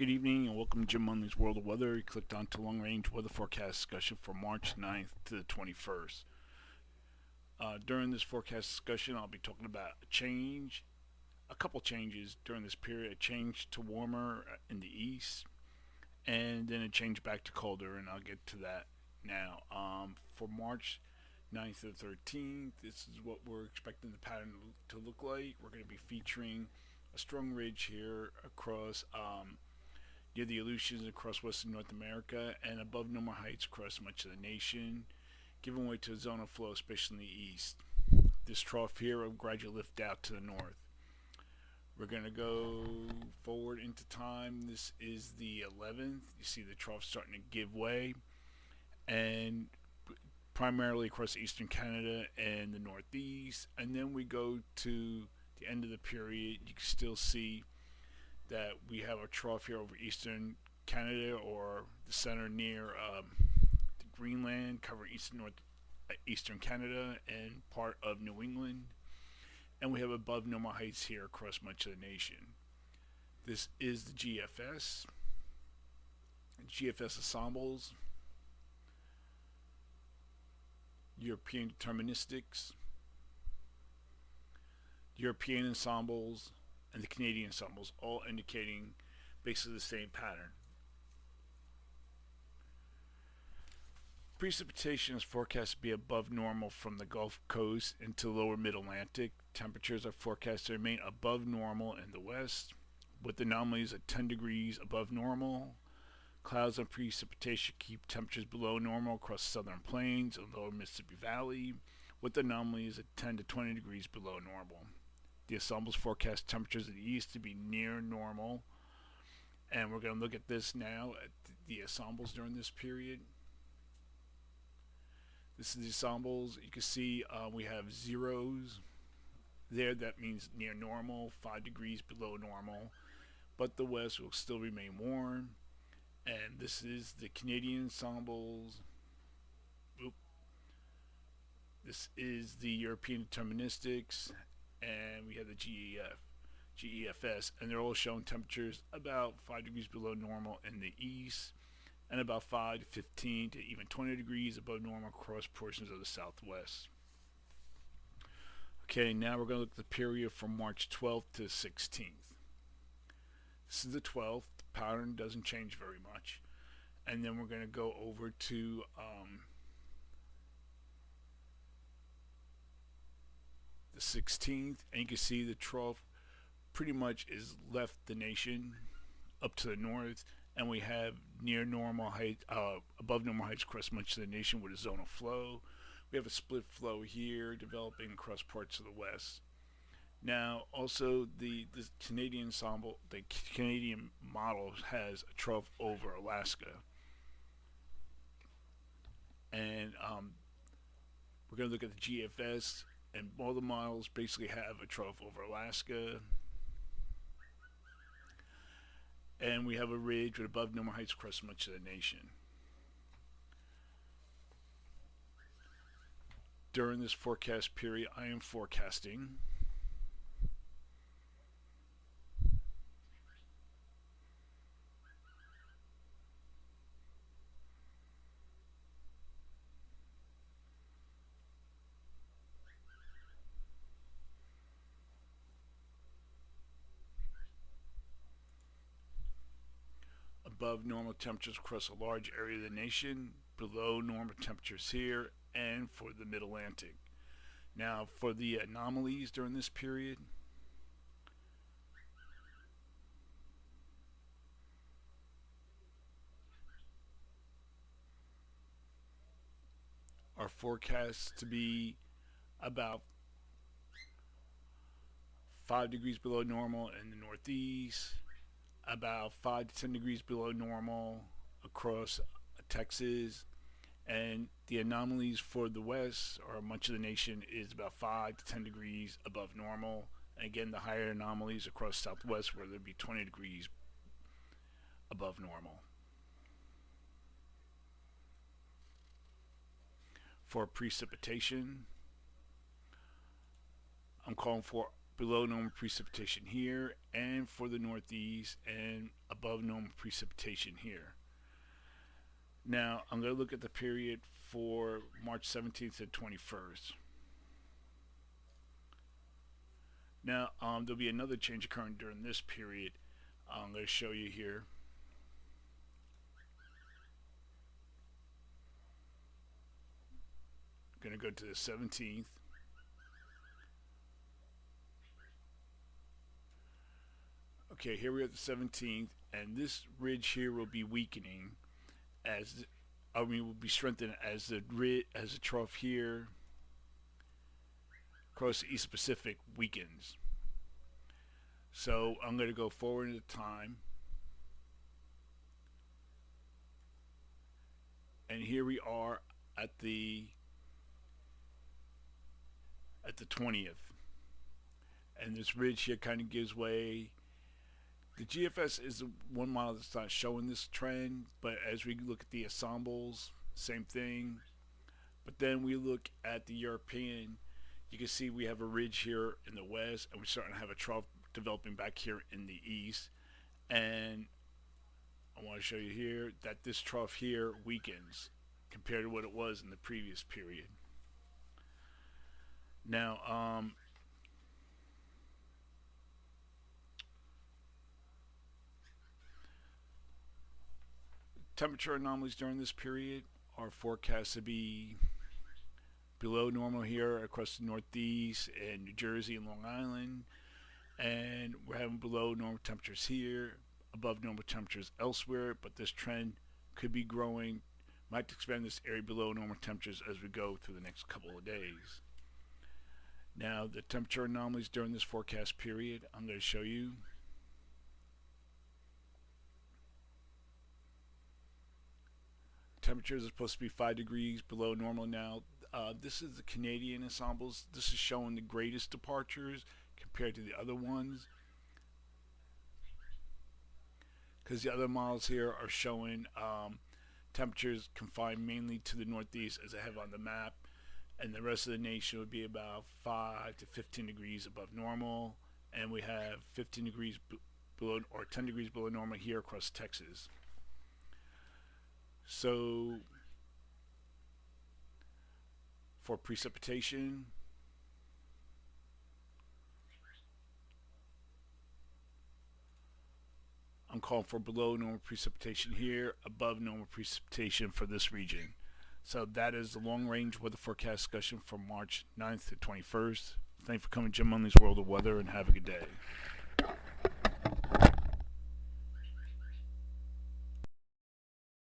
Good evening and welcome to Jim Munley's World of Weather. You clicked on to long range weather forecast discussion for March 9th to the 21st. During this forecast discussion, I'll be talking about a couple changes during this period, a change to warmer in the east, and then a change back to colder, and I'll get to that now. For March 9th to the 13th, this is what we're expecting the pattern to look like. We're going to be featuring a strong ridge here across near the Aleutians across western North America and above normal heights across much of the nation, giving way to a zone of flow, especially in the east. This trough here will gradually lift out to the north. We're going to go forward into time. This is the 11th. You see the trough starting to give way, and primarily across eastern Canada and the northeast. And then we go to the end of the period. You can still see that we have a trough here over eastern Canada or the center near the Greenland, covering eastern Canada and part of New England, and we have above normal heights here across much of the nation. This is the GFS. GFS ensembles, European deterministics, European ensembles, and the Canadian ensembles, all indicating basically the same pattern. Precipitation is forecast to be above normal from the Gulf Coast into lower mid-Atlantic. Temperatures are forecast to remain above normal in the west, with anomalies at 10 degrees above normal. Clouds and precipitation keep temperatures below normal across the southern plains and lower Mississippi Valley, with anomalies at 10 to 20 degrees below normal. The ensembles forecast temperatures in the east to be near normal, and we're going to look at this now at the ensembles during this period. This is the ensembles. You can see we have zeros there. That means near normal, 5 degrees below normal, but the west will still remain warm. And this is the Canadian ensembles. This is the European deterministics, and we have the GEFS, and they're all showing temperatures about 5 degrees below normal in the east, and about 5 to 15 to even 20 degrees above normal across portions of the southwest. Okay, now we're going to look at the period from March 12th to 16th. This is the 12th. The pattern doesn't change very much. And then we're going to go over to the 16th, and you can see the trough pretty much is left the nation up to the north, and we have near normal height, above normal heights across much of the nation with a zone of flow. We have a split flow here developing across parts of the west. Now, also the Canadian ensemble, the Canadian model has a trough over Alaska, and we're going to look at the GFS, and all the models basically have a trough over Alaska, and we have a ridge with above normal heights across much of the nation. During this forecast period, I am forecasting above normal temperatures across a large area of the nation, below normal temperatures here, and for the mid-Atlantic. Now, for the anomalies during this period, are forecast to be about 5 degrees below normal in the northeast, about 5 to 10 degrees below normal across Texas, and the anomalies for the west or much of the nation is about 5 to 10 degrees above normal. And again, the higher anomalies across southwest where there'd be 20 degrees above normal. For precipitation, I'm calling for below normal precipitation here, and for the Northeast, and above normal precipitation here. Now, I'm going to look at the period for March 17th to 21st. Now, there'll be another change occurring during this period. I'm going to show you here. Going to go to the 17th. Okay, here we are at the 17th, and this ridge here will be weakening as will be strengthened as the trough here across the East Pacific weakens. So I'm going to go forward in time, and here we are at the 20th, and this ridge here kind of gives way. The GFS is the one model that's not showing this trend, but as we look at the ensembles, same thing. But then we look at the European, you can see we have a ridge here in the west, and we're starting to have a trough developing back here in the east. And I want to show you here that this trough here weakens compared to what it was in the previous period. Now, temperature anomalies during this period are forecast to be below normal here across the Northeast and New Jersey and Long Island, and we're having below normal temperatures here, above normal temperatures elsewhere, but this trend could be growing, might expand this area below normal temperatures as we go through the next couple of days. Now, the temperature anomalies during this forecast period, I'm going to show you. Temperatures are supposed to be 5 degrees below normal now. This is the Canadian ensembles. This is showing the greatest departures compared to the other ones, because the other models here are showing temperatures confined mainly to the Northeast as I have on the map, and the rest of the nation would be about 5 to 15 degrees above normal, and we have 15 degrees below or 10 degrees below normal here across Texas. So for precipitation, I'm calling for below normal precipitation here, above normal precipitation for this region. So that is the long range weather forecast discussion from March 9th to 21st. Thanks for coming, Jim Munley's World of Weather, and have a good day.